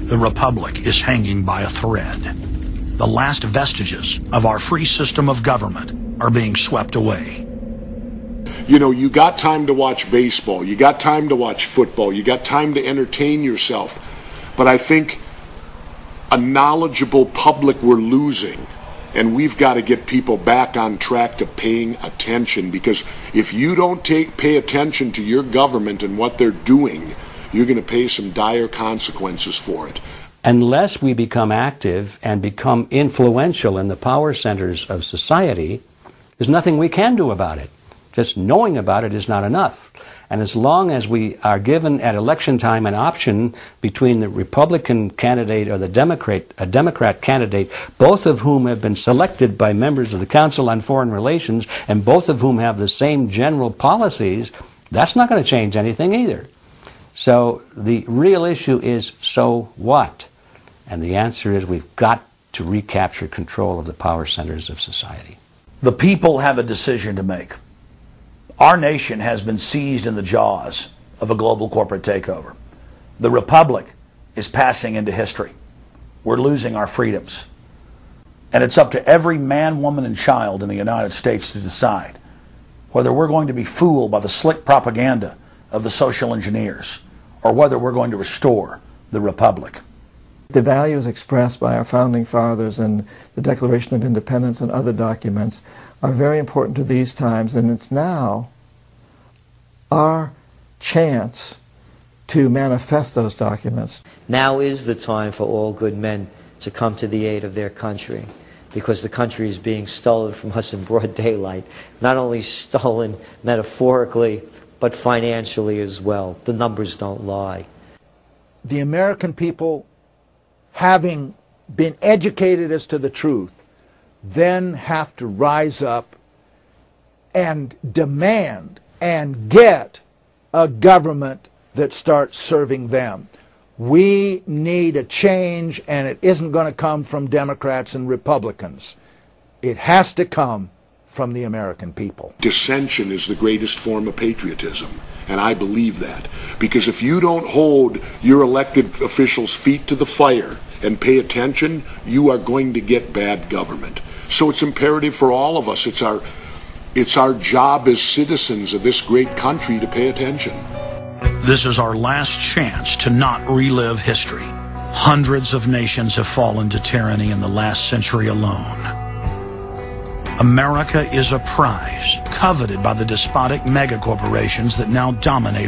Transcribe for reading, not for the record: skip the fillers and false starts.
The Republic is hanging by a thread. The last vestiges of our free system of government are being swept away. You know, you got time to watch baseball, you got time to watch football, you got time to entertain yourself. But I think a knowledgeable public we're losing, and we've got to get people back on track to paying attention, because if you don't pay attention to your government and what they're doing, you're going to pay some dire consequences for it. Unless we become active and become influential in the power centers of society, there's nothing we can do about it. Just knowing about it is not enough. And as long as we are given at election time an option between the Republican candidate or the Democrat candidate, both of whom have been selected by members of the Council on Foreign Relations and both of whom have the same general policies, that's not going to change anything either. So the real issue is, so what? And the answer is we've got to recapture control of the power centers of society. The people have a decision to make. Our nation has been seized in the jaws of a global corporate takeover. The Republic is passing into history. We're losing our freedoms. And it's up to every man, woman, and child in the United States to decide whether we're going to be fooled by the slick propaganda of the social engineers or whether we're going to restore the Republic. The values expressed by our founding fathers and the Declaration of Independence and other documents are very important to these times, and it's now our chance to manifest those documents. Now is the time for all good men to come to the aid of their country, because the country is being stolen from us in broad daylight. Not only stolen metaphorically, but financially as well. The numbers don't lie. The American people, having been educated as to the truth, then have to rise up and demand and get a government that starts serving them. We need a change, and it isn't going to come from Democrats and Republicans. It has to come from the American people. Dissension is the greatest form of patriotism, and I believe that. Because if you don't hold your elected officials' feet to the fire and pay attention, you are going to get bad government. So it's imperative for all of us. It's our job as citizens of this great country to pay attention. This is our last chance to not relive history. Hundreds of nations have fallen to tyranny in the last century alone. America is a prize coveted by the despotic megacorporations that now dominate